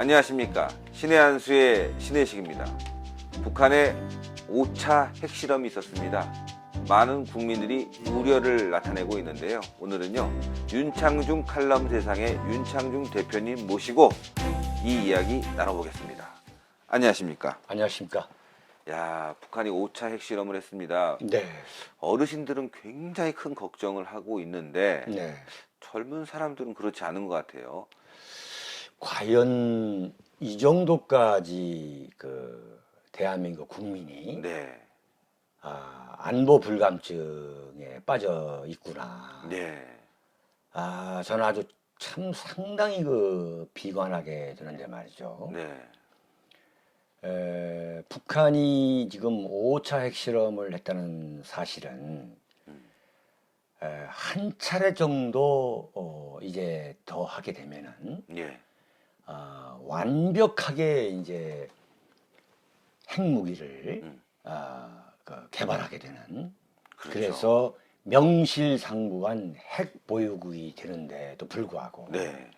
안녕하십니까. 신의 한 수의 신혜식입니다. 북한에 5차 핵실험이 있었습니다. 많은 국민들이 우려를 나타내고 있는데요. 오늘은요, 윤창중 칼럼 세상의 윤창중 대표님 모시고 이 이야기 나눠보겠습니다. 안녕하십니까. 안녕하십니까. 야, 북한이 5차 핵실험을 했습니다. 네. 어르신들은 굉장히 큰 걱정을 하고 있는데 네. 젊은 사람들은 그렇지 않은 것 같아요. 과연 이 정도까지 대한민국 국민이 네. 안보 불감증에 빠져 있구나. 네. 저는 아주 참 상당히 비관하게 되는데 말이죠. 네. 북한이 지금 5차 핵실험을 했다는 사실은 한 차례 정도 이제 더 하게 되면은 예. 완벽하게 이제 핵무기를 개발하게 되는, 그렇죠. 그래서 명실상부한 핵 보유국이 되는데도 불구하고 네.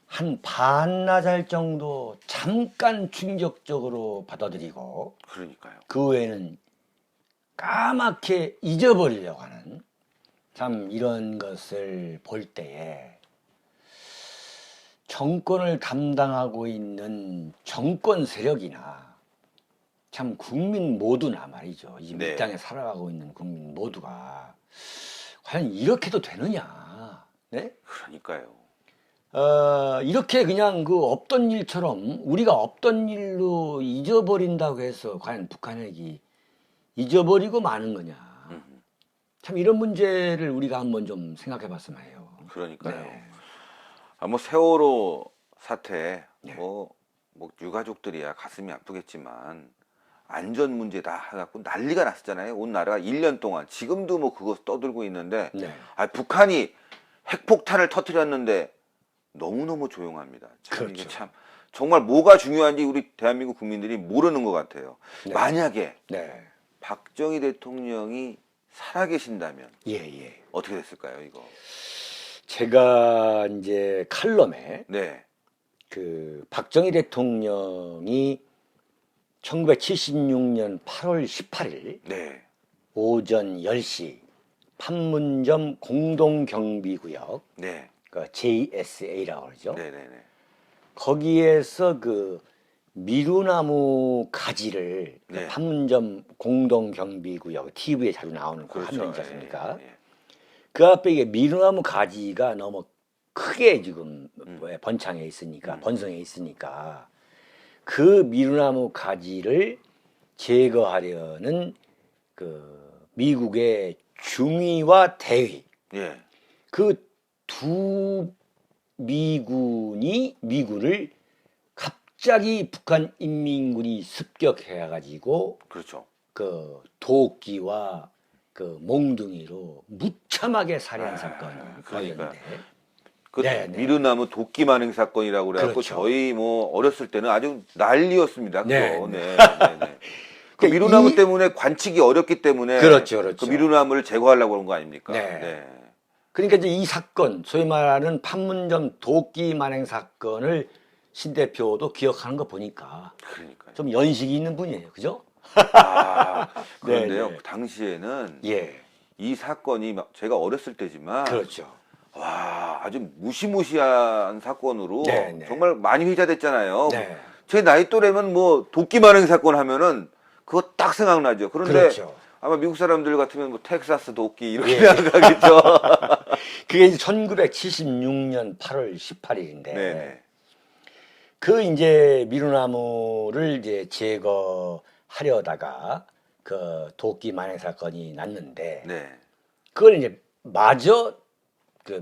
한 반나절 정도 잠깐 충격적으로 받아들이고 그러니까요. 그 외에는 까맣게 잊어버리려고 하는, 참 이런 것을 볼 때에 정권을 담당하고 있는 정권 세력이나 참 국민 모두나 말이죠. 이 네. 땅에 살아가고 있는 국민 모두가 과연 이렇게도 되느냐? 네? 그러니까요. 이렇게 그냥 없던 일처럼 우리가 없던 일로 잊어버린다고 해서 과연 북한 핵이 잊어버리고 마는 거냐? 참 이런 문제를 우리가 한번 좀 생각해 봤으면 해요. 그러니까요. 네. 뭐 세월호 사태, 네. 뭐 유가족들이야 가슴이 아프겠지만 안전 문제다 해갖고 난리가 났었잖아요. 온 나라가 1년 동안. 지금도 뭐 그거 떠들고 있는데, 네. 북한이 핵폭탄을 터뜨렸는데 너무너무 조용합니다. 참 그렇죠. 이게 참 정말 뭐가 중요한지 우리 대한민국 국민들이 모르는 것 같아요. 네. 만약에 네. 박정희 대통령이 살아계신다면 예. 어떻게 됐을까요, 이거? 제가 이제 칼럼에 네. 박정희 대통령이 1976년 8월 18일 네. 오전 10시 판문점 공동경비구역, 네. JSA라고 그러죠. 네네네. 거기에서 미루나무 가지를 네. 판문점 공동경비구역 TV에 자주 나오는 그 그렇죠. 화면 있지 않습니까? 예. 그 앞에 이게 미루나무 가지가 너무 크게 지금 번창해 있으니까, 번성해 있으니까 그 미루나무 가지를 제거하려는 미국의 중위와 대위, 예. 그 두 미군을 갑자기 북한 인민군이 습격해 가지고 그렇죠. 도끼와 몽둥이로 무참하게 살해한 사건이 그러니까요. 벌어졌는데, 미루나무 도끼 만행 사건이라고 그래갖고 그렇죠. 저희 뭐 어렸을 때는 아주 난리였습니다. 그거. 네. 네. 그 미루나무 때문에 관측이 어렵기 때문에 그렇죠. 그 미루나무를 제거하려고 그런 거 아닙니까? 네. 그러니까 이제 이 사건, 소위 말하는 판문점 도끼 만행 사건을 신 대표도 기억하는 거 보니까 그러니까요. 좀 연식이 있는 분이에요, 그죠? 그런데요, 네. 당시에는 예, 이 사건이 제가 어렸을 때지만 그렇죠. 와, 아주 무시무시한 사건으로 네. 정말 많이 회자됐잖아요. 네. 제 나이 또래면 뭐 도끼 만행 사건 하면은 그거 딱 생각나죠. 그런데 그렇죠. 아마 미국 사람들 같으면 뭐 텍사스 도끼 이렇게 예. 생각하겠죠. 그게 이제 1976년 8월 18일인데, 네네. 이제 미루나무를 이제 제거하려다가 도끼 만행 사건이 났는데, 네. 그걸 이제 마저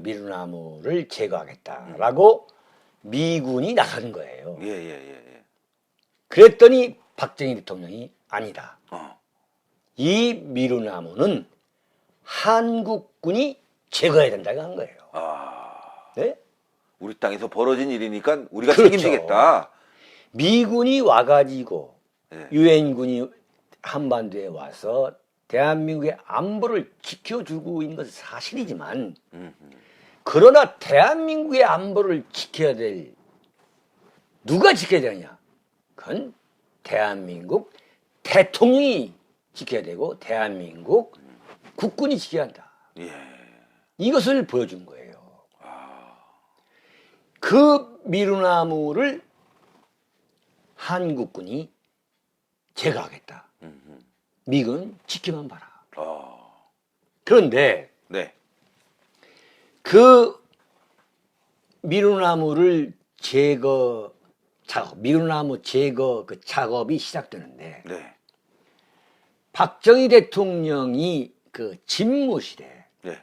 미루나무를 제거하겠다라고 미군이 나선 거예요. 예. 그랬더니 박정희 대통령이 아니다. 어. 이 미루나무는 한국군이 제거해야 된다고 한 거예요. 네? 우리 땅에서 벌어진 일이니까 우리가 그렇죠. 책임지겠다. 미군이 와가지고 네. 유엔군이 한반도에 와서 대한민국의 안보를 지켜주고 있는 것은 사실이지만, 그러나 대한민국의 안보를 지켜야 될 누가 지켜야 되느냐? 그건 대한민국 대통령이 지켜야 되고 대한민국 국군이 지켜야 한다. 예. 이것을 보여준 거예요. 그 미루나무를 한국군이 제거하겠다. 미군 지키만 봐라. 그런데 네. 그 미루나무를 제거 작업, 미루나무 제거 그 작업이 시작되는데 네. 박정희 대통령이 그 집무실에 네.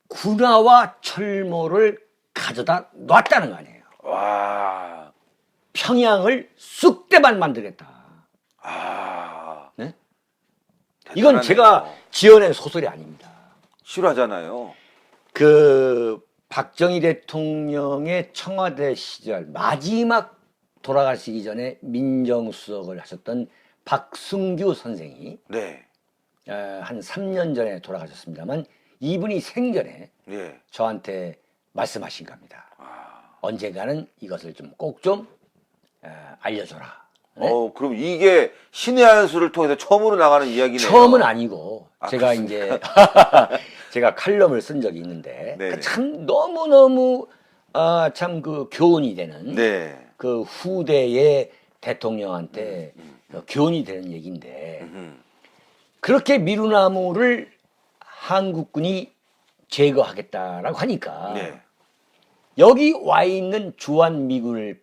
군화와 철모를 가져다 놨다는 거 아니에요. 와. 평양을 쑥대밭 만들겠다. 아. 네? 이건 대단하네요. 제가 지어낸 소설이 아닙니다. 실화잖아요. 그 박정희 대통령의 청와대 시절 마지막 돌아가시기 전에 민정수석을 하셨던 박승규 선생이 네. 한 3년 전에 돌아가셨습니다만 이분이 생전에 예. 저한테 말씀하신 겁니다. 언젠가는 이것을 좀 꼭 좀 알려줘라. 네? 그럼 이게 신의 한 수를 통해서 처음으로 나가는 이야기네요. 처음은 아니고 제가 그렇습니까? 이제 제가 칼럼을 쓴 적이 있는데 네네. 참 너무너무 참 그 교훈이 되는 네. 그 후대의 대통령한테 교훈이 되는 얘기인데 그렇게 미루나무를 한국군이 제거하겠다라고 하니까 네. 여기 와 있는 주한미군을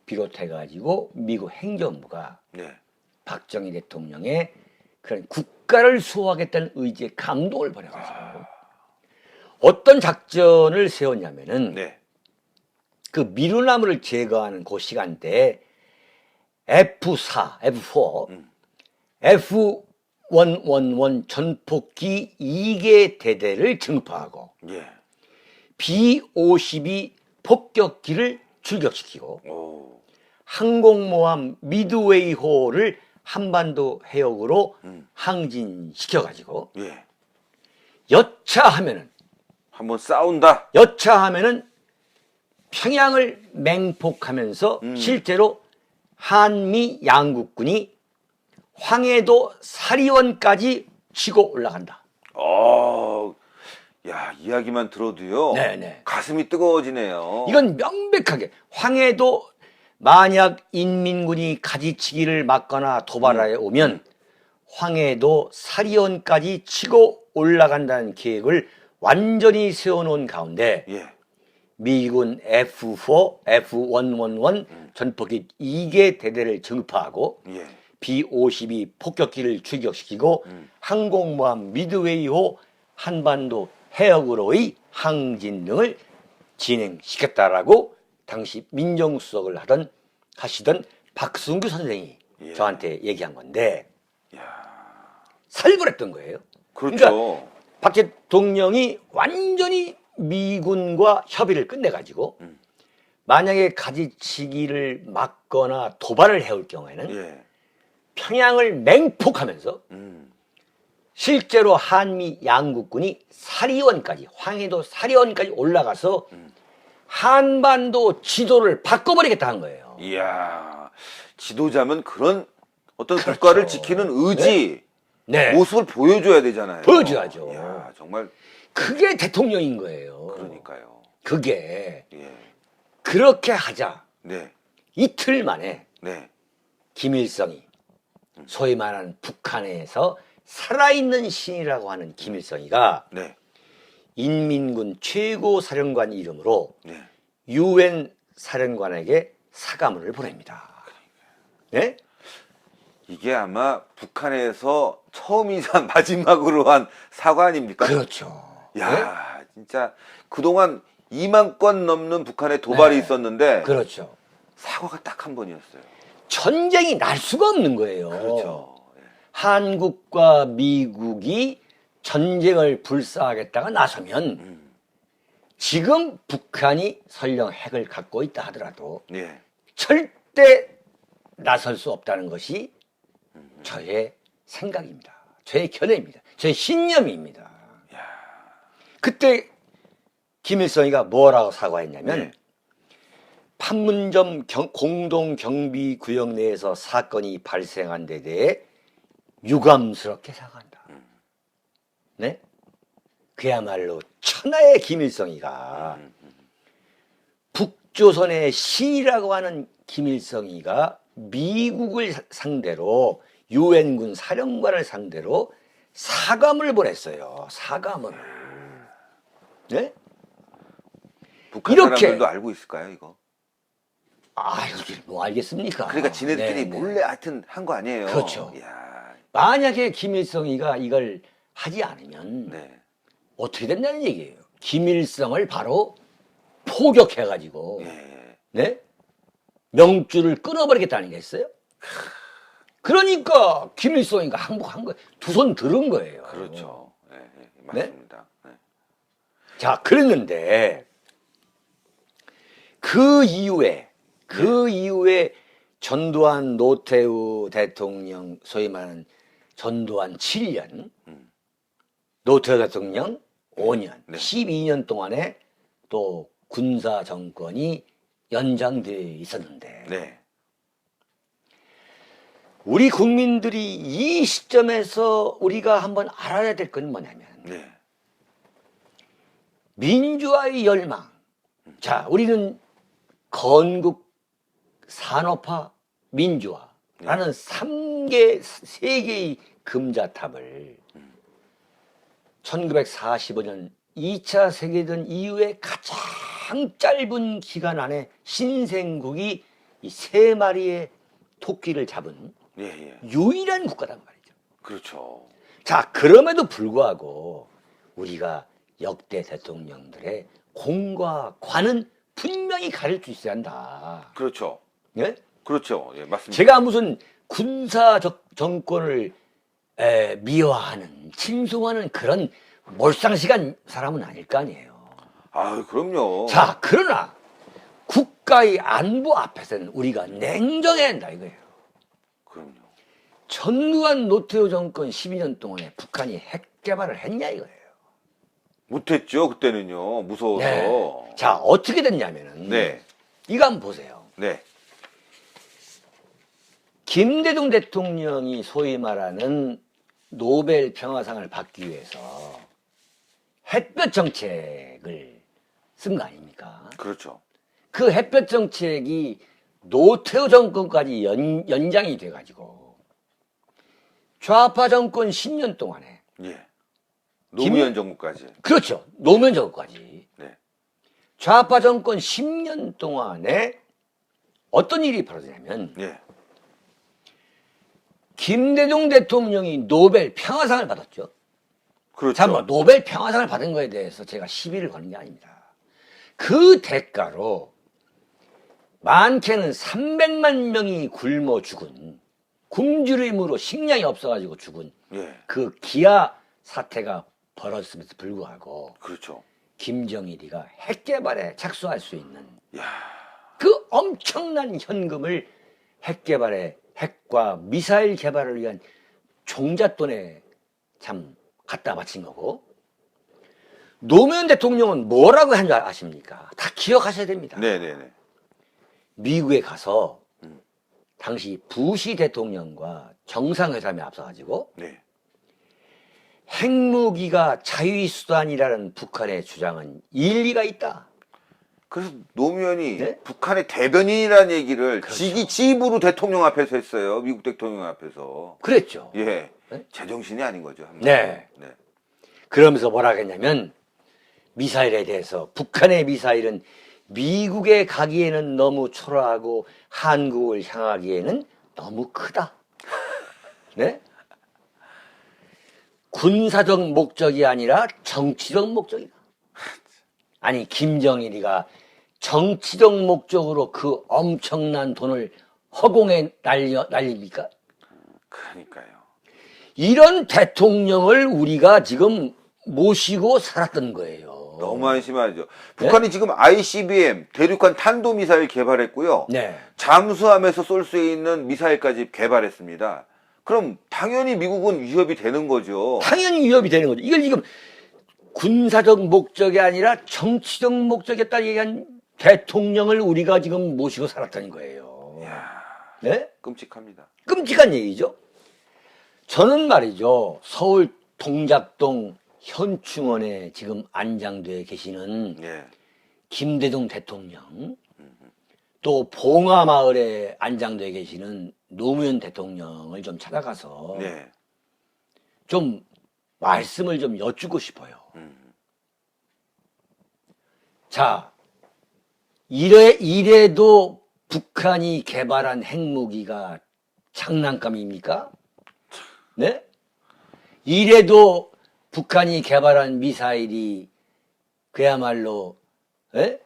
비롯해 가지고 미국 행정부가 네. 박정희 대통령의 그런 국가를 수호하겠다는 의지에 감동을 벌여가지고 어떤 작전을 세웠냐면은 네. 그 미루나무를 제거하는 그 시간대에 F4, F4, F111 전폭기 2개 대대를 증파하고 예. B-52 폭격기를 출격시키고 오. 항공모함 미드웨이호를 한반도 해역으로 항진시켜가지고 예. 여차하면은 싸운다. 평양을 맹폭하면서 실제로 한미 양국군이 황해도 사리원까지 치고 올라간다. 야, 이야기만 들어도요. 네네. 가슴이 뜨거워지네요. 이건 명백하게 황해도 만약 인민군이 가지치기를 막거나 도발하여 오면 황해도 사리원까지 치고 올라간다는 계획을 완전히 세워놓은 가운데 예. 미군 F4, F111 전폭기 2개 대대를 증파하고 예. B-52 폭격기를 출격시키고 항공모함 미드웨이호 한반도 해역으로의 항진 등을 진행시켰다라고 당시 민정수석을 하시던 박승규 선생이 예. 저한테 얘기한 건데 야. 살벌했던 거예요. 그렇죠. 그러니까 박 대통령이 완전히 미군과 협의를 끝내가지고 만약에 가지치기를 막거나 도발을 해올 경우에는 예. 평양을 맹폭하면서 실제로 한미 양국군이 사리원까지 황해도 사리원까지 올라가서 한반도 지도를 바꿔버리겠다 한 거예요. 이야. 지도자면 그런 어떤 그렇죠. 국가를 지키는 의지, 네. 모습을 보여줘야 되잖아요. 보여줘야죠. 이야, 정말 그게 대통령인 거예요. 그러니까요. 그게 예. 그렇게 하자. 네. 이틀 만에 네. 김일성이 소위 말하는 북한에서 살아있는 신이라고 하는 김일성이가 네. 인민군 최고 사령관 이름으로 네. 유엔 사령관에게 사과문을 보냅니다. 네? 이게 아마 북한에서 처음이자 마지막으로 한 사과 아닙니까? 그렇죠. 야, 진짜 그동안 2만 건 넘는 북한의 도발이 네. 있었는데 그렇죠. 사과가 딱 한 번이었어요. 전쟁이 날 수가 없는 거예요. 그렇죠. 예. 한국과 미국이 전쟁을 불사하겠다가 나서면 지금 북한이 설령 핵을 갖고 있다 하더라도 예. 절대 나설 수 없다는 것이 저의 생각입니다. 저의 견해입니다. 저의 신념입니다. 그때 김일성이가 뭐라고 사과했냐면 네. 판문점 공동경비구역 내에서 사건이 발생한 데 대해 유감스럽게 사과한다. 네? 그야말로 천하의 김일성이가 북조선의 신이라고 하는 김일성이가 미국을 상대로 유엔군 사령관을 상대로 사과문을 보냈어요. 사과문을. 네? 북한 이렇게- 사람들도 알고 있을까요, 이거? 아, 이게 뭐 알겠습니까? 그러니까 지네들끼리 네, 네. 몰래 하여튼 한 거 아니에요. 그렇죠. 이야, 만약에 김일성이가 이걸 하지 않으면 네. 어떻게 된다는 얘기예요. 김일성을 바로 포격해가지고 예. 네? 명줄을 끊어버리겠다는 게 있어요. 그러니까 김일성이가 항복한 거예요. 두 손 들은 거예요. 그렇죠. 예, 예, 맞습니다. 네? 자, 그랬는데 그 이후에 전두환 노태우 대통령 소위 말하는 전두환 7년, 노태우 대통령 5년, 네. 12년 동안에 또 군사 정권이 연장되어 있었는데 네. 우리 국민들이 이 시점에서 우리가 한번 알아야 될 건 뭐냐면 네. 민주화의 열망. 자, 우리는 건국 산업화 민주화라는 세 개의 금자탑을 1945년 2차 세계대전 이후에 가장 짧은 기간 안에 신생국이 이 세 마리의 토끼를 잡은 예, 예. 유일한 국가단 말이죠. 그렇죠. 자, 그럼에도 불구하고 우리가 역대 대통령들의 공과 관은 분명히 가릴 수 있어야 한다. 그렇죠. 예? 그렇죠. 예, 맞습니다. 제가 무슨 군사 정권을 미화하는, 칭송하는 그런 몰상식한 사람은 아닐 거 아니에요. 아, 그럼요. 자, 그러나 국가의 안보 앞에서는 우리가 냉정해야 한다 이거예요. 그럼요. 전두환 노태우 정권 12년 동안에 북한이 핵 개발을 했냐 이거예요. 못했죠, 그때는요. 무서워서. 네. 자, 어떻게 됐냐면은 네. 이거 한번 보세요. 네. 김대중 대통령이 소위 말하는 노벨 평화상을 받기 위해서 햇볕 정책을 쓴 거 아닙니까? 그렇죠. 그 햇볕 정책이 노태우 정권까지 연장이 돼가지고 좌파 정권 10년 동안에 예. 노무현 정부까지. 그렇죠. 노무현 정권까지 네. 좌파 정권 10년 동안에 어떤 일이 벌어지냐면 예. 김대중 대통령이 노벨 평화상을 받았죠. 그렇죠. 자, 뭐 노벨 평화상을 받은 거에 대해서 제가 시비를 거는 게 아닙니다. 그 대가로 많게는 300만 명이 굶어 죽은 굶주림으로 식량이 없어가지고 죽은 예. 그 기아 사태가 벌어졌음에도 불구하고 그렇죠. 김정일이가 핵 개발에 착수할 수 있는 야. 그 엄청난 현금을 핵 개발에 핵과 미사일 개발을 위한 종잣돈에 참 갖다 바친 거고 노무현 대통령은 뭐라고 한 줄 아십니까? 다 기억하셔야 됩니다. 네네네. 미국에 가서 당시 부시 대통령과 정상회담에 앞서가지고 네. 핵무기가 자유의 수단이라는 북한의 주장은 일리가 있다. 그래서 노무현이 네? 북한의 대변인이라는 얘기를 그렇죠. 지 입으로 대통령 앞에서 했어요. 미국 대통령 앞에서. 그랬죠. 예. 네? 제정신이 아닌 거죠. 한마디로. 네. 네. 그러면서 뭐라 했냐면 미사일에 대해서 북한의 미사일은 미국에 가기에는 너무 초라하고 한국을 향하기에는 너무 크다. 네? 군사적 목적이 아니라 정치적 목적이다. 아니 김정일이가 정치적 목적으로 그 엄청난 돈을 허공에 날립니까? 그러니까요. 이런 대통령을 우리가 지금 모시고 살았던 거예요. 너무 한심하죠. 북한이 지금 ICBM 대륙간 탄도미사일 개발했고요. 네. 잠수함에서 쏠 수 있는 미사일까지 개발했습니다. 그럼 당연히 미국은 위협이 되는 거죠. 당연히 위협이 되는 거죠. 이걸 지금 군사적 목적이 아니라 정치적 목적이었다 얘기한 대통령을 우리가 지금 모시고 살았다는 거예요. 이야, 네? 끔찍합니다. 끔찍한 얘기죠. 저는 말이죠. 서울 동작동 현충원에 지금 안장돼 계시는 예. 김대중 대통령, 또 봉화마을에 안장돼 계시는 노무현 대통령을 좀 찾아가서 네. 좀 말씀을 좀 여쭙고 싶어요. 자, 이래도 북한이 개발한 핵무기가 장난감입니까? 네? 이래도 북한이 개발한 미사일이 그야말로 에?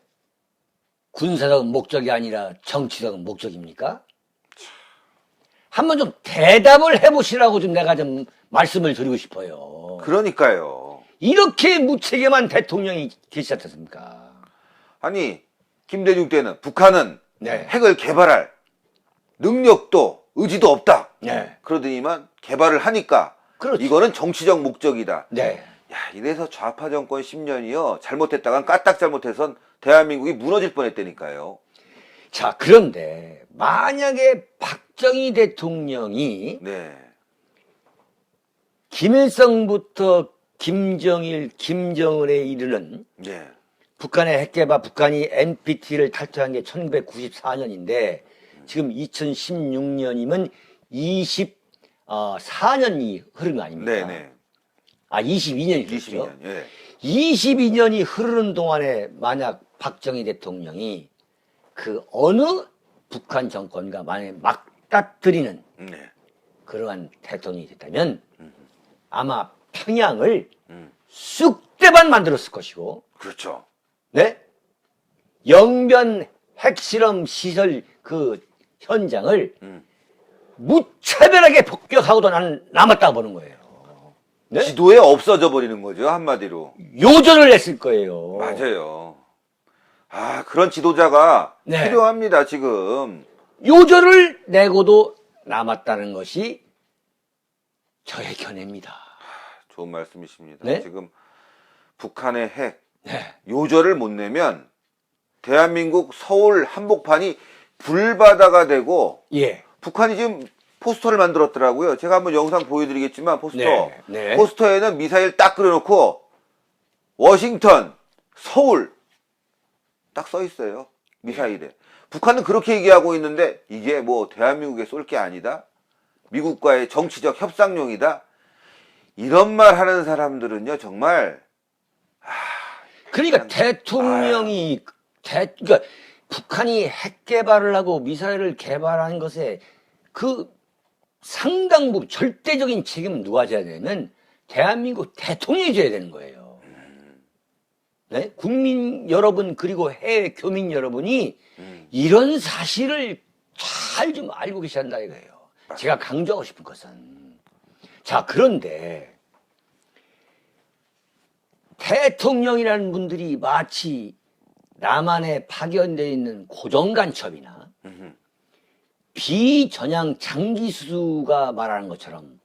군사적 목적이 아니라 정치적 목적입니까? 한번 좀 대답을 해보시라고 좀 내가 좀 말씀을 드리고 싶어요. 그러니까요. 이렇게 무책임한 대통령이 계시지 않습니까? 아니, 김대중 때는 북한은 네. 핵을 개발할 능력도 의지도 없다. 네. 그러더니만 개발을 하니까 그렇죠. 이거는 정치적 목적이다. 네. 야, 이래서 좌파 정권 10년이요. 잘못했다간 까딱 잘못해선 대한민국이 무너질 뻔했다니까요. 자, 그런데 만약에 박정희 대통령이 네. 김일성부터 김정일, 김정은에 이르는 네. 북한의 핵개발, 북한이 NPT를 탈퇴한 게 1994년인데 지금 2016년이면 24년이 흐른 거 아닙니까? 네, 네. 아, 22년이 흐르죠. 22년. 예. 22년이 흐르는 동안에 만약 박정희 대통령이 그 어느 북한 정권과 만약에 맞닥뜨리는 네. 그러한 대통령이 됐다면 아마 평양을 음. 쑥대밭 만들었을 것이고, 그렇죠. 네? 영변 핵실험 시설 그 현장을 무차별하게 폭격하고도 나는 남았다고 보는 거예요. 네? 지도에 없어져 버리는 거죠, 한마디로. 요절을 했을 거예요. 맞아요. 아, 그런 지도자가 네. 필요합니다, 지금. 요절을 내고도 남았다는 것이 저의 견해입니다. 좋은 말씀이십니다. 네? 지금 북한의 핵 네. 요절을 못 내면 대한민국 서울 한복판이 불바다가 되고 예. 북한이 지금 포스터를 만들었더라고요. 제가 한번 영상 보여드리겠지만 포스터. 네, 네. 포스터에는 미사일 딱 그려놓고 워싱턴, 서울 딱 써 있어요. 미사일에. 북한은 그렇게 얘기하고 있는데 이게 뭐 대한민국에 쏠 게 아니다. 미국과의 정치적 협상용이다. 이런 말 하는 사람들은요 정말 그러니까 대통령이 그러니까 북한이 핵 개발을 하고 미사일을 개발한 것에 그 상당 부분 절대적인 책임은 누가 져야 되냐면 대한민국 대통령이 져야 되는 거예요. 네? 국민 여러분 그리고 해외 교민 여러분이 이런 사실을 잘 좀 알고 계셔야 한다 이거예요. 제가 강조하고 싶은 것은 자 그런데 대통령이라는 분들이 마치 남한에 파견되어 있는 고정간첩이나 비전향 장기수가 말하는 것처럼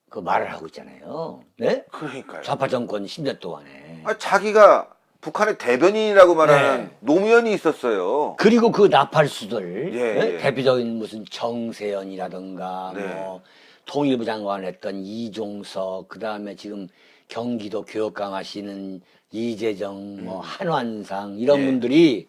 그 말을 하고 있잖아요. 네? 그러니까요. 좌파 정권 10년 동안에. 아, 자기가 북한의 대변인이라고 말하는 네. 노무현이 있었어요. 그리고 그 나팔수들 예, 네? 예. 대표적인 무슨 정세현이라든가 네. 뭐 통일부 장관을 했던 이종석 그다음에 지금 경기도 교육감 하시는 이재정 뭐 한완상 이런 예. 분들이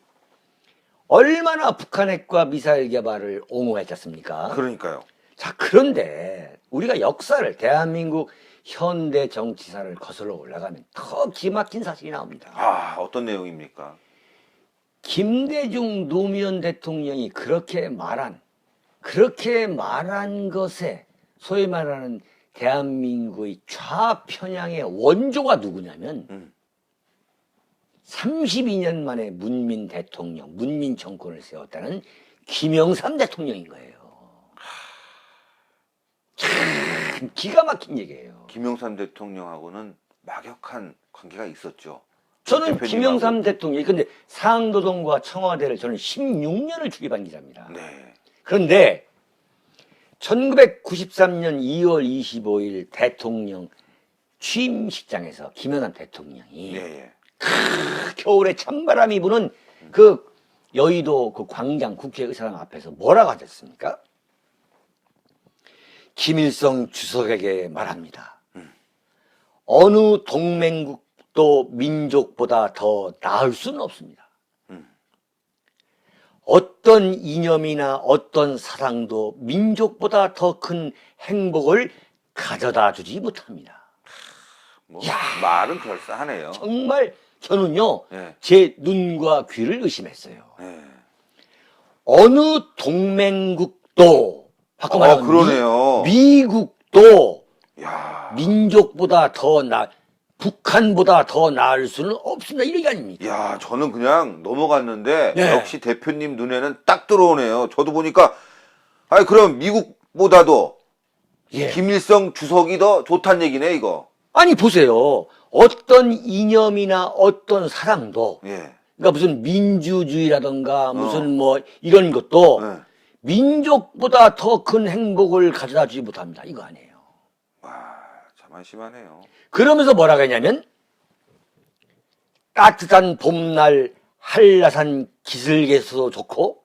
얼마나 북한 핵과 미사일 개발을 옹호했지 않습니까? 그러니까요. 자 그런데 우리가 역사를 대한민국 현대 정치사를 거슬러 올라가면 더 기막힌 사실이 나옵니다. 아, 어떤 내용입니까? 김대중 노무현 대통령이 그렇게 말한 것에 소위 말하는 대한민국의 좌편향의 원조가 누구냐면 32년 만에 문민 대통령, 문민 정권을 세웠다는 김영삼 대통령인 거예요. 참 기가 막힌 얘기예요. 김영삼 대통령하고는 막역한 관계가 있었죠. 저는 대표님하고. 김영삼 대통령이 근데 상도동과 청와대를 저는 16년을 출입한 기자입니다. 네. 그런데 1993년 2월 25일 대통령 취임식장에서 김영삼 대통령이 예, 예. 겨울에 찬바람이 부는 그 여의도 그 광장 국회의사당 앞에서 뭐라고 하셨습니까? 김일성 주석에게 말합니다. 어느 동맹국도 민족보다 더 나을 수는 없습니다. 어떤 이념이나 어떤 사상도 민족보다 더 큰 행복을 가져다 주지 못합니다. 뭐 야. 말은 그럴싸하네요. 정말 저는요, 예. 제 눈과 귀를 의심했어요. 예. 어느 동맹국도, 바꿔 말하면 그러네요. 미국도 야, 민족보다 더 북한보다 더 나을 수는 없습니다. 이런 게 아닙니까? 야, 저는 그냥 넘어갔는데 네. 역시 대표님 눈에는 딱 들어오네요. 저도 보니까 아니 그럼 미국보다도 예. 김일성 주석이 더 좋단 얘기네 이거. 아니, 보세요. 어떤 이념이나 어떤 사상도, 예. 그러니까 무슨 민주주의라든가 무슨 뭐 이런 것도 예. 민족보다 더 큰 행복을 가져다 주지 못합니다. 이거 아니에요. 와, 참 한심하네요. 그러면서 뭐라고 했냐면, 따뜻한 봄날 한라산 기슭에서도 좋고,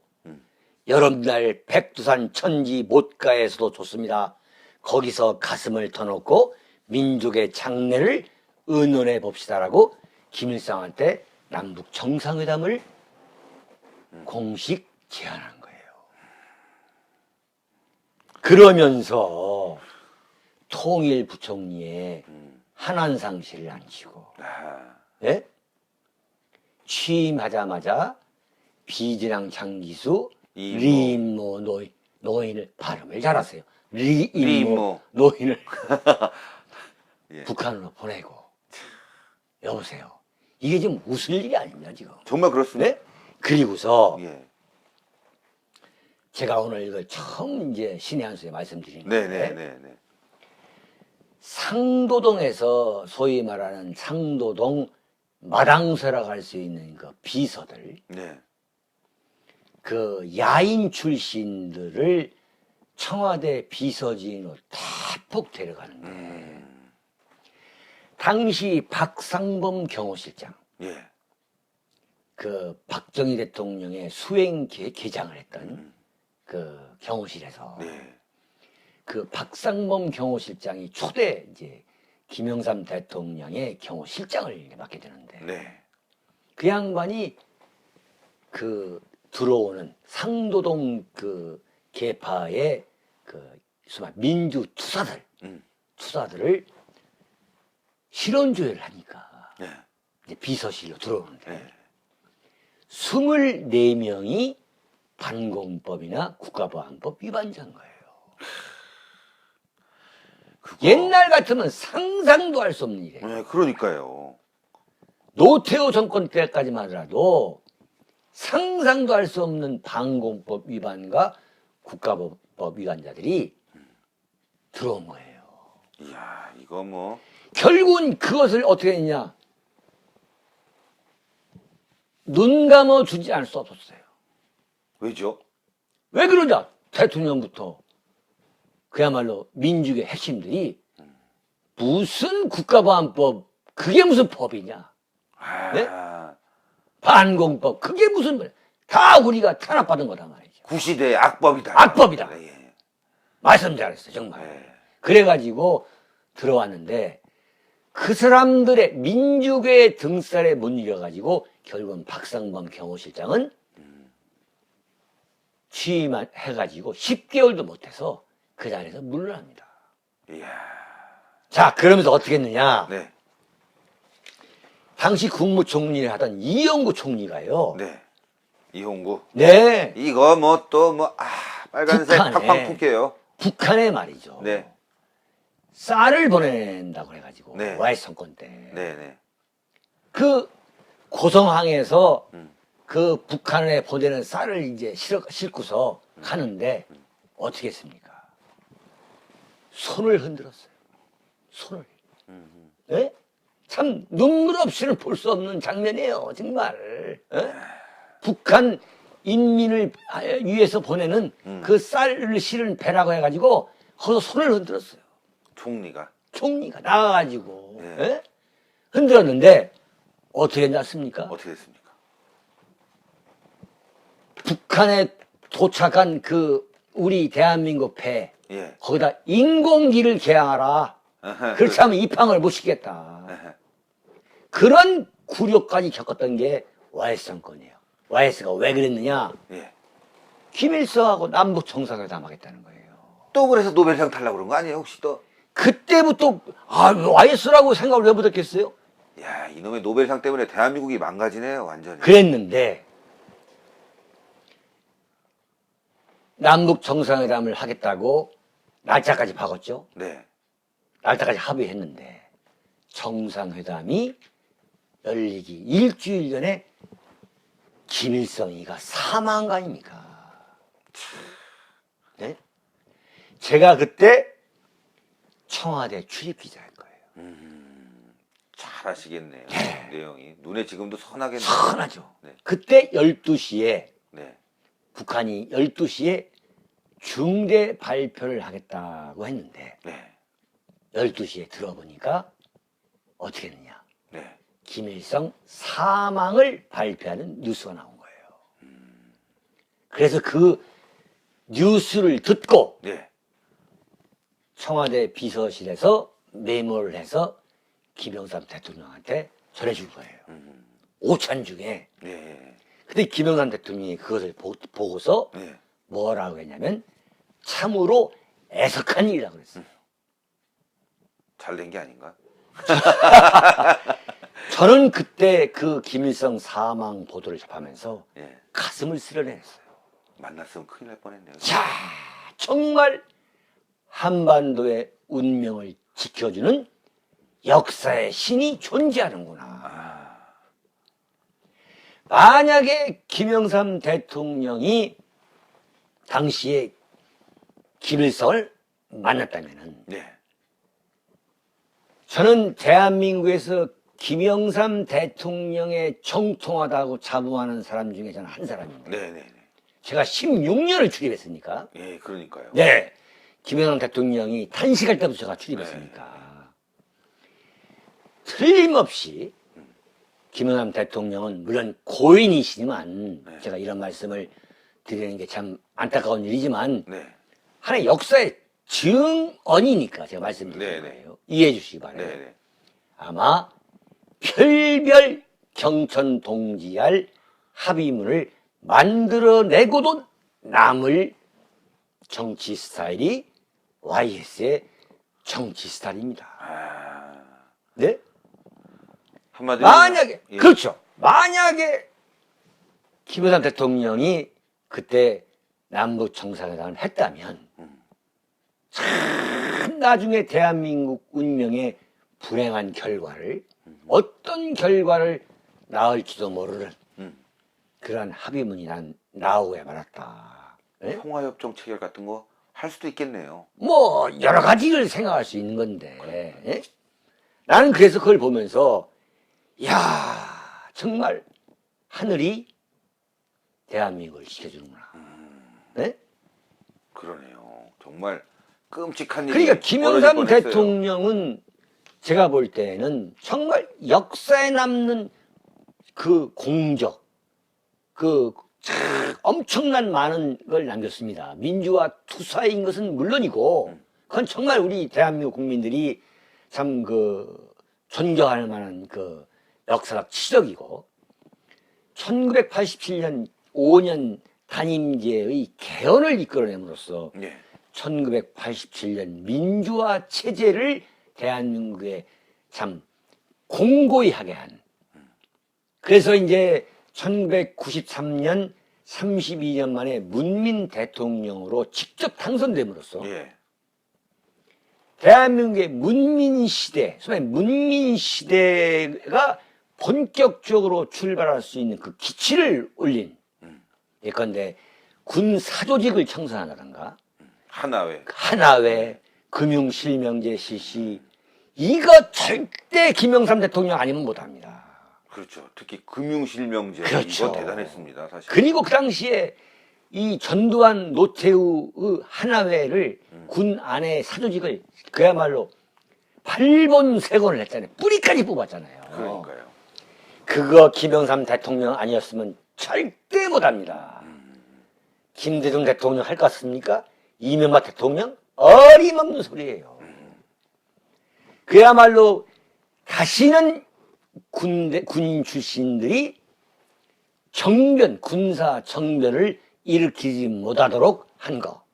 여름날 백두산 천지 못가에서도 좋습니다. 거기서 가슴을 터놓고 민족의 장래를 의논해 봅시다라고 김일성한테 남북 정상회담을 공식 제안한 거예요. 그러면서 통일부총리의 한한상 씨를 앉히고, 아, 예? 취임하자마자 비진왕 장기수 이모. 리인모 노인을 발음을 잘하세요. 리인모 리인모. 노인을 예. 북한으로 보내고. 여보세요. 이게 지금 웃을 일이 아닙니다, 지금. 정말 그렇습니다. 네? 그리고서 예. 제가 오늘 이걸 처음 이제 신의 한 수에 말씀드리는 건데, 네네네네. 상도동에서 소위 말하는 상도동 마당쇠라고 할 수 있는 그 비서들, 네. 그 야인 출신들을 청와대 비서진으로 대폭 데려가는데, 당시 박상범 경호실장, 예. 그 박정희 대통령의 수행 개장을 했던 그 경호실에서 네. 그 박상범 경호실장이 초대 이제 김영삼 대통령의 경호실장을 맡게 되는데, 네. 그 양반이 그 들어오는 상도동 그 계파의 그 민주 투사들, 투사들을 실언조회를 하니까 네. 이제 비서실로 들어오는데, 네. 24명이 반공법이나 국가보안법 위반자인 거예요. 옛날 같으면 상상도 할 수 없는 일이에요. 네, 그러니까요. 노태우 정권 때까지만 하더라도 상상도 할 수 없는 반공법 위반과 국가법 위반자들이 들어온 거예요. 이야, 이거 뭐. 결국은 그것을 어떻게 했냐? 눈 감아 주지 않을 수 없었어요. 왜죠? 왜 그러냐? 대통령부터 그야말로 민족의 핵심들이 무슨 국가보안법, 그게 무슨 법이냐? 아, 네? 반공법, 그게 무슨 말? 다 우리가 탄압받은 거다 말이죠. 구시대의 악법이다. 악법이다. 예. 말씀 잘했어요, 정말. 예. 그래가지고 들어왔는데, 그 사람들의 민족의 등살에 못 이겨가지고 결국은 박상범 경호실장은 취임해가지고 10개월도 못해서 그 자리에서 물러납니다. 이야. 자, 그러면서 어떻게 했느냐? 네. 당시 국무총리를 하던 이영구 총리가요. 네. 이홍구. 네. 이거 뭐 또 뭐, 빨간색 북한에. 팍팍 푹해요. 북한에 말이죠. 네. 쌀을 보낸다고 해가지고 네. 와이스 정권 때. 네네. 그 고성항에서 그 북한에 보내는 쌀을 이제 싣고서 가는데 어떻게 했습니까? 손을 흔들었어요. 손을. 네? 참 눈물 없이는 볼 수 없는 장면이에요. 정말. 예? 북한 인민을 위해서 보내는 그 쌀을 실은 배라고 해가지고 거기서 손을 흔들었어요. 총리가 나가가지고 네. 예? 흔들었는데 어떻게 났습니까? 어떻게 됐습니까? 북한에 도착한 그 우리 대한민국 배 예. 거기다 인공기를 개항하라. 그렇지 않으면 입항을 못 시켰다. 그런 굴욕까지 겪었던 게 YS 정권이에요. YS가 왜 그랬느냐? 예. 김일성하고 남북 정상회담 하겠다는 거예요. 또 그래서 노벨상 타려고 그런 거 아니에요, 혹시 또? 그때부터 YS라고 생각을 왜 못했겠어요? 야, 이놈의 노벨상 때문에 대한민국이 망가지네요, 완전히. 그랬는데 남북 정상회담을 하겠다고 날짜까지 박았죠. 네. 날짜까지 합의했는데 정상회담이 열리기 일주일 전에 김일성이가 사망한 거 아닙니까? 네? 제가 그때 청와대 출입기자일 거예요. 잘 아시겠네요. 내용이. 눈에 지금도 선하겠네요. 선하죠. 네. 그때 12시에 네. 북한이 12시에 중대 발표를 하겠다고 했는데 네. 12시에 들어보니까 어떻게 했느냐. 네. 김일성 사망을 발표하는 뉴스가 나온 거예요. 그래서 그 뉴스를 듣고 네. 청와대 비서실에서 메모를 해서 김영삼 대통령한테 전해준 거예요. 오찬 중에. 네. 근데 김영삼 대통령이 그것을 보고서 네. 뭐라고 했냐면 참으로 애석한 일이라고 그랬어요. 잘 된 게 아닌가? 저는 그때 그 김일성 사망 보도를 접하면서 예. 가슴을 쓰려냈어요. 만났으면 큰일 날 뻔했네요. 자, 정말 한반도의 운명을 지켜주는 역사의 신이 존재하는구나. 만약에 김영삼 대통령이 당시에 김일성을 만났다면은 네. 저는 대한민국에서 김영삼 대통령의 정통하다고 자부하는 사람 중에 저는 한 사람입니다. 네네네. 제가 16년을 출입했으니까. 예, 그러니까요. 네. 김영삼 대통령이 탄식할 때부터 제가 출입했으니까. 틀림없이 김영삼 대통령은 물론 고인이시지만 네. 제가 이런 말씀을 드리는 게 참 안타까운 일이지만 네. 하나의 역사의 증언이니까 제가 말씀드리는 네네. 거예요. 이해해 주시기 바래요. 네네. 아마 별별 경천 동지할 합의문을 만들어내고도 남을 정치 스타일이 YS의 정치 스타일입니다. 아, 네? 한마디로. 만약에, 예. 그렇죠. 만약에 김영삼 대통령이 그때 남북 정상회담을 했다면 참 나중에 대한민국 운명의 불행한 결과를 어떤 결과를 낳을지도 모르는 그러한 합의문이 난 나오고야 말았다. 네? 평화협정 체결 같은 거 할 수도 있겠네요. 뭐 여러 가지를 생각할 수 있는 건데 예? 나는 그래서 그걸 보면서 야 정말 하늘이 대한민국을 지켜주는구나. 네? 그러네요. 정말 끔찍한 일이 그러니까 벌어질 김영삼 뻔했어요. 대통령은 제가 볼 때는 정말 역사에 남는 그 공적, 그 엄청난 많은 걸 남겼습니다. 민주화 투사인 것은 물론이고, 그건 정말 우리 대한민국 국민들이 참 그 존경할 만한 그 역사적 치적이고, 1987년 5년 단임제의 개헌을 이끌어냄으로써 예. 1987년 민주화 체제를 대한민국에 참 공고히 하게 한. 그래서 이제 1993년 32년 만에 문민 대통령으로 직접 당선됨으로써 예. 대한민국의 문민 시대, 소위 문민 시대가 본격적으로 출발할 수 있는 그 기치를 올린 예컨대 군 사조직을 청산한다든가 하나회. 하나회 금융실명제 실시 이거 절대 김영삼 대통령 아니면 못합니다. 그렇죠. 특히 금융실명제. 그렇죠. 이거 대단했습니다, 사실. 그리고 그 당시에 이 전두환 노태우의 하나회를 군 안에 사조직을 그야말로 발본색원을 했잖아요. 뿌리까지 뽑았잖아요. 그러니까요. 그거 김영삼 대통령 아니었으면 절대 못합니다. 김대중 대통령 할 것 같습니까? 이명박 대통령? 어림없는 소리예요. 그야말로 다시는 군인 출신들이 군사 정변을 일으키지 못하도록 한 거.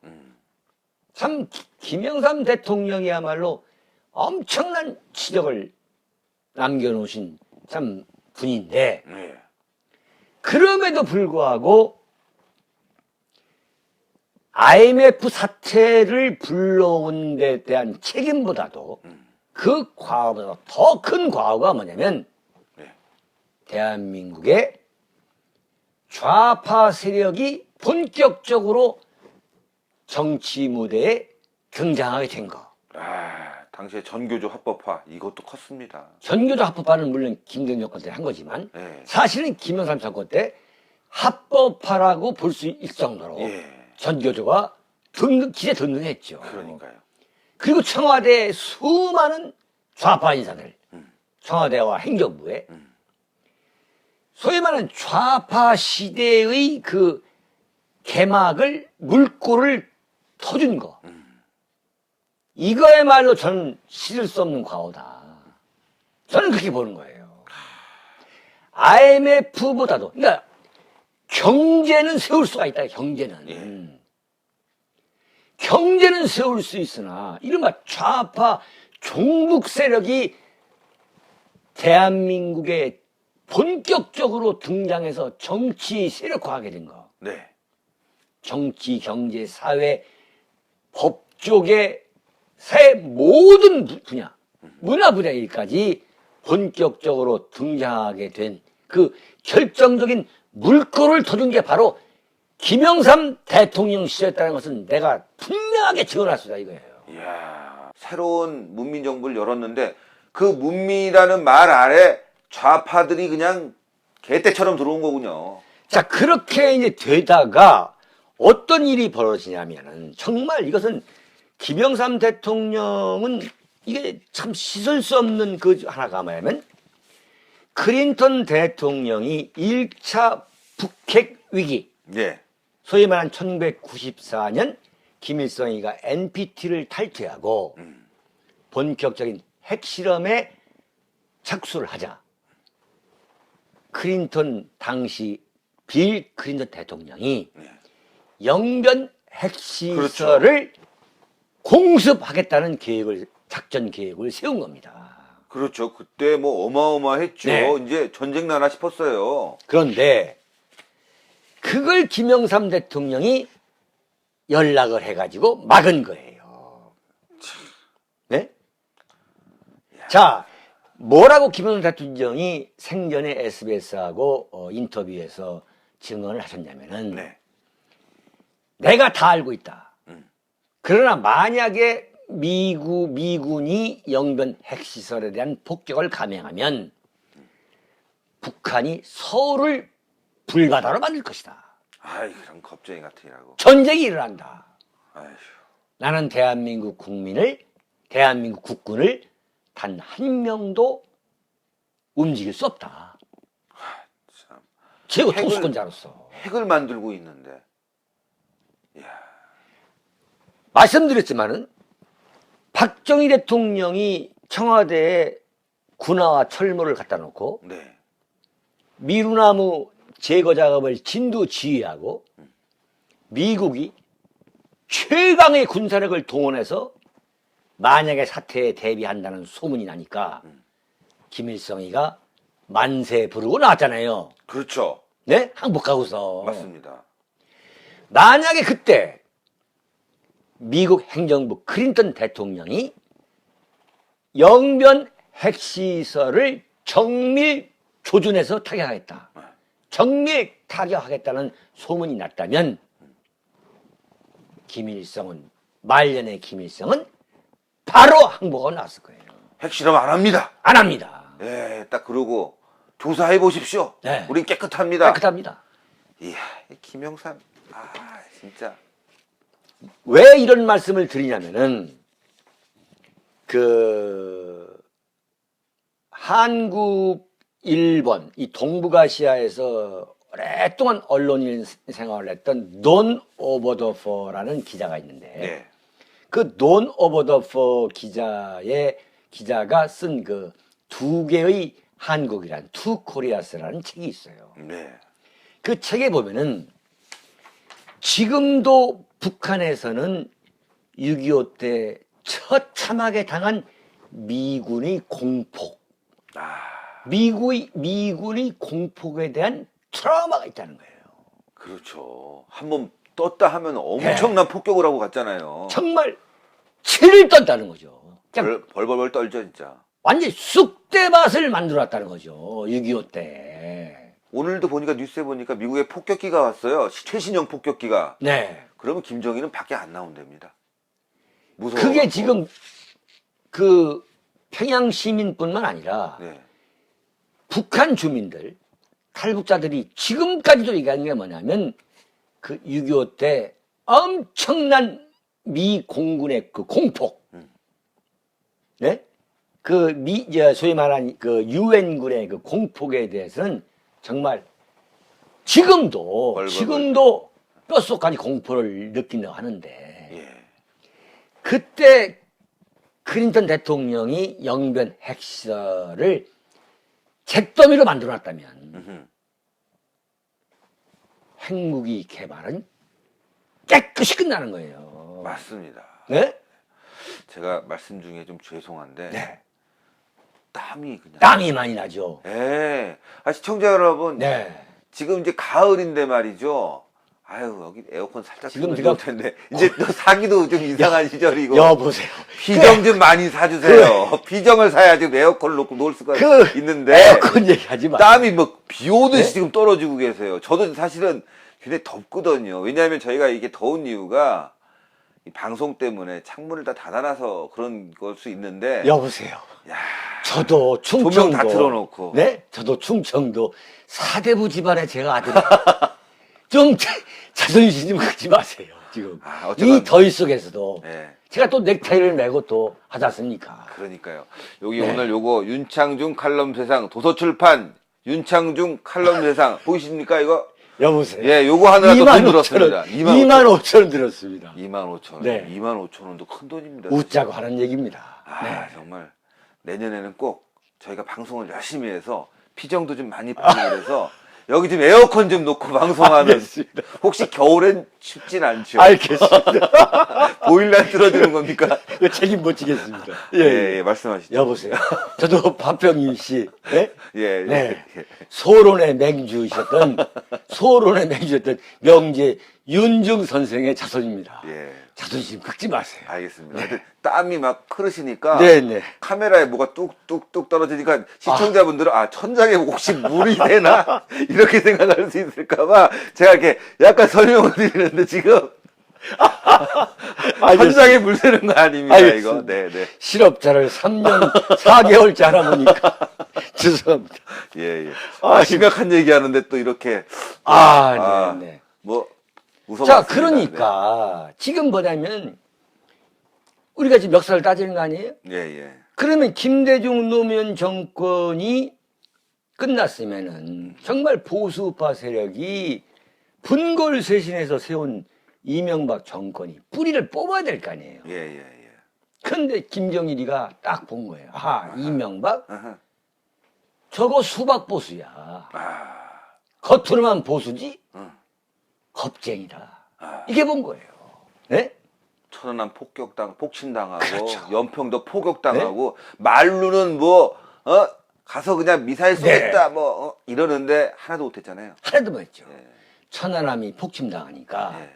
참, 김영삼 대통령이야말로 엄청난 치적을 남겨놓으신 참 분인데, 네. 그럼에도 불구하고 IMF 사태를 불러온 데 대한 책임보다도 그 과거보다 더 큰 과거가 뭐냐면 네. 대한민국의 좌파 세력이 본격적으로 정치 무대에 등장하게 된 거. 당시에 전교조 합법화 이것도 컸습니다. 전교조 합법화는 물론 김대중 정권 때 한 거지만 네. 사실은 김영삼 정권 때 합법화라고 볼 수 있을 정도로 예. 전교조가 기대 등등했죠. 그러니까요. 그리고 청와대 수많은 좌파 인사들, 청와대와 행정부에 소위 말하는 좌파 시대의 그 개막을 물꼬를 터준 거. 이거야말로 저는 씻을 수 없는 과오다. 저는 그렇게 보는 거예요. IMF보다도, 그러니까 경제는 세울 수가 있다. 경제는. 경제는 세울 수 있으나 이른바 좌파 종북 세력이 대한민국에 본격적으로 등장해서 정치 세력화하게 된 거. 네. 정치, 경제, 사회, 법 쪽의 사회 모든 분야, 문화 분야까지 본격적으로 등장하게 된 그 결정적인 물꼬를 터준 게 바로 김영삼 대통령 시절이었다는 것은 내가 분명하게 증언할 수 있다 이거예요. 이야, 새로운 문민정부를 열었는데 그 문민이라는 말 아래 좌파들이 그냥 개떼처럼 들어온 거군요. 자, 그렇게 이제 되다가 어떤 일이 벌어지냐면은 정말 이것은 김영삼 대통령은 이게 참 씻을 수 없는 그 하나가 뭐냐면 클린턴 대통령이 1차 북핵 위기, 네. 소위 말하는 1994년 김일성이가 NPT를 탈퇴하고 본격적인 핵실험에 착수를 하자. 클린턴 당시 빌 클린턴 대통령이 영변 핵시설을 공습하겠다는 작전 계획을 세운 겁니다. 그렇죠. 그때 뭐 어마어마했죠. 네. 이제 전쟁 나나 싶었어요. 그런데 그걸 김영삼 대통령이 연락을 해가지고 막은 거예요. 네? 자, 뭐라고 김영삼 대통령이 생전에 SBS하고 인터뷰에서 증언을 하셨냐면은 네. 내가 다 알고 있다. 그러나 만약에 미군이 영변 핵시설에 대한 폭격을 감행하면 북한이 서울을 불바다로 만들 것이다. 아이, 그런 겁쟁이 같으라고. 전쟁이 일어난다. 아휴. 나는 대한민국 국군을 단 한 명도 움직일 수 없다. 참. 최고 핵을- 통수권자로서. 핵을 만들고 있는데. 말씀드렸지만은 박정희 대통령이 청와대에 군화와 철모를 갖다 놓고 네. 미루나무 제거 작업을 진두지휘하고 미국이 최강의 군사력을 동원해서 만약에 사태에 대비한다는 소문이 나니까 김일성이가 만세 부르고 나왔잖아요. 그렇죠. 네? 항복하고서. 맞습니다. 만약에 그때 미국 행정부 클린턴 대통령이 영변 핵시설을 정밀 조준해서 타격하겠다. 정밀 타격하겠다는 소문이 났다면 말년의 김일성은 바로 항복하고 나왔을 거예요. 핵실험 안 합니다. 안 합니다. 예, 딱 그러고 조사해 보십시오. 네. 우린 깨끗합니다. 깨끗합니다. 이야, 이 김영삼. 진짜. 왜 이런 말씀을 드리냐면은 한국, 일본 이 동북아시아에서 오랫동안 언론인 생활을 했던 논 오버 더 포라는 기자가 있는데 네. 그 논 오버 더 포 기자가 쓴 그 두 개의 한국이란 투 코리아스라는 책이 있어요. 네. 그 책에 보면은 지금도 북한에서는 6.25 때 처참하게 당한 미군의 공폭, 아, 미군의 공폭에 대한 트라우마가 있다는 거예요. 그렇죠. 한번 떴다 하면 엄청난 폭격을 하고 갔잖아요. 정말 치를 떴다는 거죠. 그냥 벌벌벌 떨죠, 진짜. 완전히 쑥대밭을 만들었다는 거죠. 6.25 때. 오늘도 보니까 뉴스에 보니까 미국에 폭격기가 왔어요. 최신형 폭격기가. 네. 그러면 김정일은 밖에 안 나온답니다. 무서워. 그게 지금 그 평양 시민뿐만 아니라 네. 북한 주민들, 탈북자들이 지금까지도 얘기하는 게 뭐냐면 그 6.25 때 엄청난 미 공군의 그 공폭, 네? 소위 말하는 그 유엔군의 그 공폭에 대해서는 정말 지금도 뼛속까지 공포를 느낀다고 하는데 예. 그때 클린턴 대통령이 영변 핵시설을 잿더미로 만들어놨다면 음흠. 핵무기 개발은 깨끗이 끝나는 거예요. 맞습니다. 네? 제가 말씀 중에 좀 죄송한데 네. 땀이 그냥. 땀이 많이 나죠. 예. 시청자 여러분. 네. 지금 이제 가을인데 말이죠. 아유, 여기 에어컨 살짝 지금 틀면 좋을 텐데. 이제 또 사기도 좀 이상한 시절이고. 여보세요. 비정 좀 많이 사주세요. 비정을 사야 지금 에어컨을 놓고 놀 수가 있는데. 에어컨 얘기하지 마. 땀이 뭐 비 오듯이 네? 지금 떨어지고 계세요. 저도 사실은 굉장히 덥거든요. 왜냐하면 저희가 이게 더운 이유가 이 방송 때문에 창문을 다 닫아놔서 그런 걸 수 있는데. 여보세요. 야, 저도 충청도. 조명 다 틀어놓고. 네? 저도 충청도 사대부 집안의 제가 아들. 좀 자존심 좀 갖지 마세요. 지금. 어쨌건. 이 더위 속에서도. 예. 제가 또 넥타이를 메고 또 하지 않습니까? 그러니까요. 여기 네. 오늘 요거 윤창중 칼럼 세상 도서출판 윤창중 칼럼 세상 보이십니까 이거? 여보세요. 예, 요거 하느라 또 돈 들었습니다. 25,000원 들었습니다. 25,000원. 네. 25,000원도 큰 돈입니다. 웃자고 하는 얘기입니다. 아, 정말 내년에는 꼭 저희가 방송을 열심히 해서 피정도 좀 많이 보고 그래서 여기 좀 에어컨 좀 놓고 방송하는. 알겠습니다. 혹시 겨울엔 춥진 않죠? 알겠습니다. 보일러 틀어주는 겁니까? 그 책임 못 지겠습니다. 예, 말씀하시죠. 여보세요. 저도 박병인 씨, 네? 예, 네. 예. 소론의 맹주셨던 명제 윤중 선생의 자손입니다. 예. 자존심 긁지 마세요. 알겠습니다. 하여튼 땀이 막 흐르시니까 네네. 카메라에 뭐가 뚝뚝뚝 떨어지니까 시청자분들은 천장에 혹시 물이 새나 이렇게 생각할 수 있을까봐 제가 이렇게 약간 설명을 드리는데 지금 천장에 물 새는 거 아닙니다. 알겠습니다. 이거. 네네. 실업자를 3년 4개월째 알아보니까 죄송합니다. 예, 예. 심각한 얘기하는데 또 이렇게 네네. 뭐 웃어. 자, 그러니까 지금 뭐냐면 우리가 지금 역사를 따지는 거 아니에요? 예, 예. 그러면 김대중 노무현 정권이 끝났으면은 정말 보수파 세력이 분골쇄신해서 세운 이명박 정권이 뿌리를 뽑아야 될 거 아니에요. 예, 예, 예. 그런데 김정일이가 딱 본 거예요. 이명박? 아하. 저거 수박 보수야. 아, 겉으로만 보수지? 응. 겁쟁이다. 이게 본 거예요. 네? 천안함 폭침당하고 그렇죠. 연평도 포격당하고 말로는 뭐 가서 그냥 미사일 쏘겠다 뭐 이러는데 하나도 못했잖아요. 하나도 못 했죠. 예. 천안함이 폭침당하니까 예.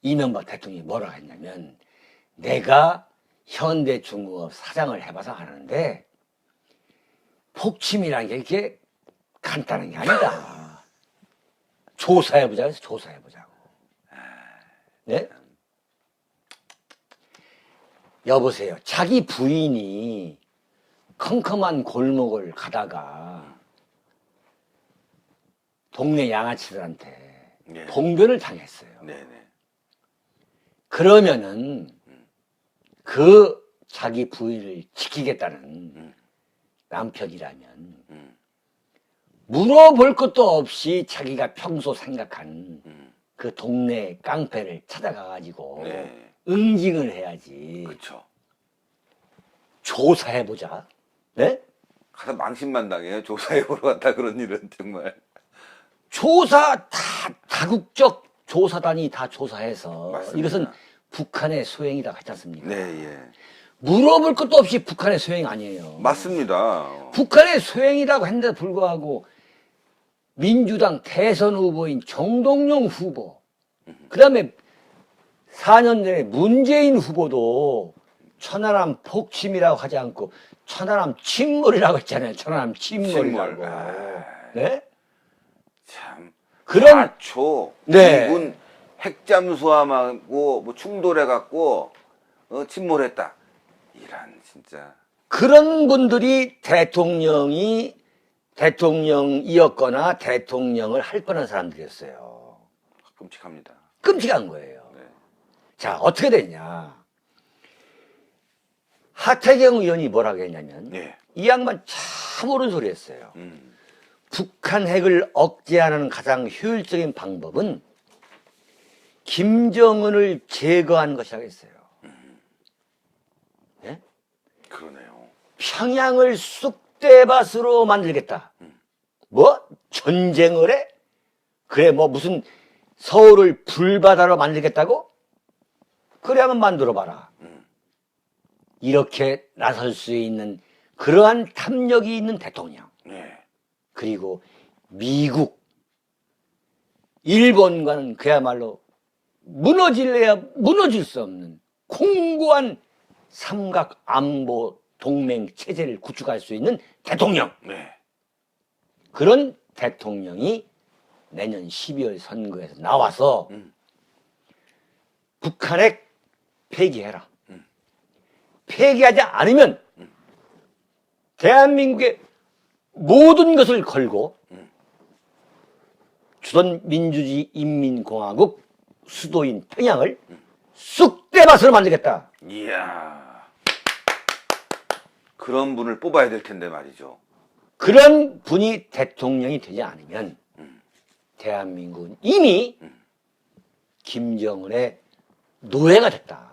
이명박 대통령이 뭐라 했냐면 내가 현대중공업 사장을 해봐서 아는데 폭침이라는 게 이렇게 간단한 게 아니다. 조사해보자 해서 조사해보자고. 네? 여보세요. 자기 부인이 컴컴한 골목을 가다가 동네 양아치들한테 예. 봉변을 당했어요. 네네. 그러면은 그 자기 부인을 지키겠다는 남편이라면 물어볼 것도 없이 자기가 평소 생각한 그 동네 깡패를 찾아가가지고 네. 응징을 해야지. 그렇죠. 조사해보자. 네? 가서 망신만 당해요. 조사해보러 갔다 그런 일은 정말. 조사 다국적 조사단이 다 조사해서 맞습니다. 이것은 북한의 소행이라고 했지 않습니까? 네, 예. 물어볼 것도 없이 북한의 소행이 아니에요. 맞습니다. 북한의 소행이라고 했는데도 불구하고 민주당 대선 후보인 정동영 후보, 그 다음에 4년 전에 문재인 후보도 천안함 폭침이라고 하지 않고 천안함 침몰이라고 했잖아요. 천안함 침몰이라고. 침몰. 아, 네? 참. 그런 4초 네. 미군 핵잠수함하고 뭐 충돌해갖고 침몰했다. 이란 진짜. 그런 분들이 대통령이었거나 대통령을 할 뻔한 사람들이었어요. 끔찍합니다. 끔찍한 거예요. 네. 자, 어떻게 됐냐. 하태경 의원이 뭐라고 했냐면, 네. 이 양반 참 옳은 소리 했어요. 북한 핵을 억제하는 가장 효율적인 방법은 김정은을 제거하는 것이라고 했어요. 네? 그러네요. 평양을 쑥대밭으로 만들겠다. 뭐? 전쟁을 해? 그래, 뭐 무슨 서울을 불바다로 만들겠다고? 그래 한번 만들어봐라. 이렇게 나설 수 있는 그러한 탐욕이 있는 대통령. 네. 그리고 미국, 일본과는 그야말로 무너질래야 무너질 수 없는 공고한 삼각 안보 동맹 체제를 구축할 수 있는 대통령. 네. 그런 대통령이 내년 12월 선거에서 나와서 북한핵 폐기해라. 폐기하지 않으면 대한민국의 모든 것을 걸고 조선민주주의 인민공화국 수도인 평양을 쑥대밭으로 만들겠다. 이야. 그런 분을 뽑아야 될 텐데 말이죠. 그런 분이 대통령이 되지 않으면 대한민국은 이미 김정은의 노예가 됐다.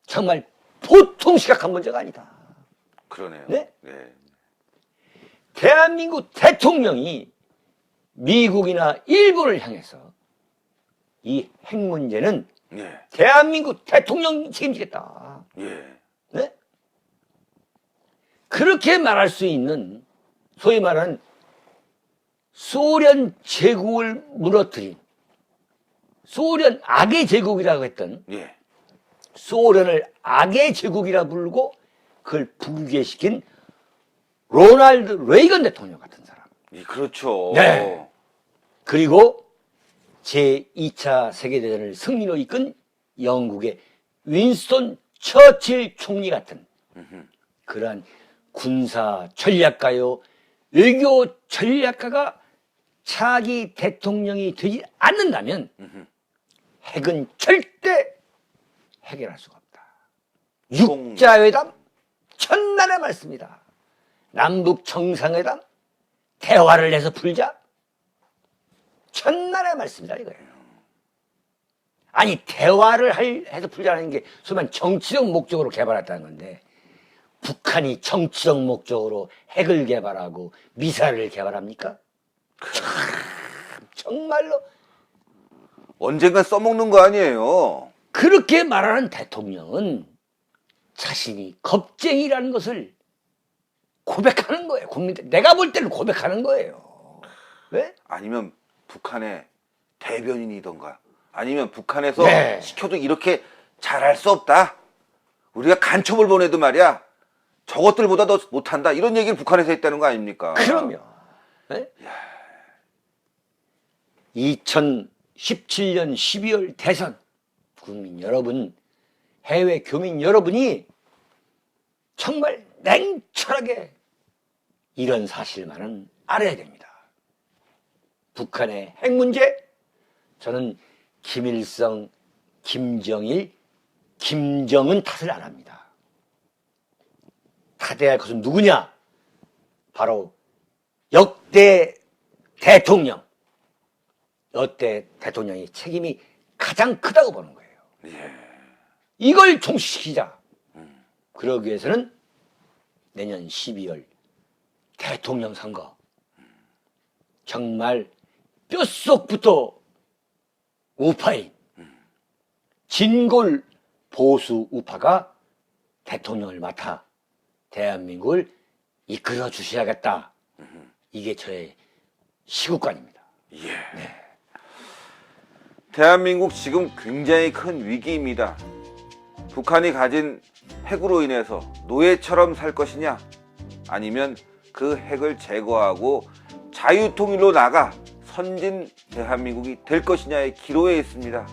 정말 보통 심각한 문제가 아니다. 그러네요. 네? 네. 대한민국 대통령이 미국이나 일본을 향해서 이 핵 문제는 네. 대한민국 대통령이 책임지겠다. 예. 네? 그렇게 말할 수 있는 소위 말하는 소련 제국을 무너뜨린 소련 악의 제국이라고 했던 예. 소련을 악의 제국이라 부르고 그걸 부귀시킨 로널드 레이건 대통령 같은 사람. 예, 그렇죠. 네. 그리고 제2차 세계대전을 승리로 이끈 영국의 윈스턴 처칠 총리 같은 그러한 군사 전략가요, 외교 전략가가 차기 대통령이 되지 않는다면 핵은 절대 해결할 수가 없다. 육자회담 천난의 말씀이다. 남북 정상회담 대화를 해서 풀자 천난의 말씀이다 이거예요. 아니 대화를 해서 풀자는 게 소위 정치적 목적으로 개발했다는 건데 북한이 정치적 목적으로 핵을 개발하고 미사일을 개발합니까? 정말로 언젠간 써먹는 거 아니에요. 그렇게 말하는 대통령은 자신이 겁쟁이라는 것을 고백하는 거예요. 국민들 내가 볼 때는 고백하는 거예요. 왜? 아니면 북한의 대변인이던가 아니면 북한에서 네. 시켜도 이렇게 잘할 수 없다. 우리가 간첩을 보내도 말이야. 저것들보다 더 못한다. 이런 얘기를 북한에서 했다는 거 아닙니까? 그럼요. 네? 2017년 12월 대선 국민 여러분, 해외 교민 여러분이 정말 냉철하게 이런 사실만은 알아야 됩니다. 북한의 핵 문제, 저는 김일성, 김정일, 김정은 탓을 안 합니다. 탓해야 할 것은 누구냐? 바로 역대 대통령의 책임이 가장 크다고 보는 거예요. 예. 이걸 종식시키자. 그러기 위해서는 내년 12월 대통령 선거 정말 뼛속부터 우파인 진골 보수 우파가 대통령을 맡아 대한민국을 이끌어 주셔야겠다. 이게 저의 시국관입니다. 예. 대한민국 지금 굉장히 큰 위기입니다. 북한이 가진 핵으로 인해서 노예처럼 살 것이냐, 아니면 그 핵을 제거하고 자유통일로 나가 선진 대한민국이 될 것이냐의 기로에 있습니다.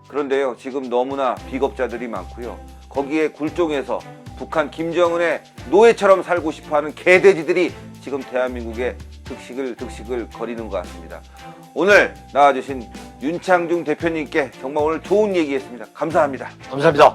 그런데요, 지금 너무나 비겁자들이 많고요. 거기에 굴종해서 북한 김정은의 노예처럼 살고 싶어하는 개돼지들이 지금 대한민국의 득식을 거리는 것 같습니다. 오늘 나와주신 윤창중 대표님께 정말 오늘 좋은 얘기했습니다. 감사합니다. 감사합니다.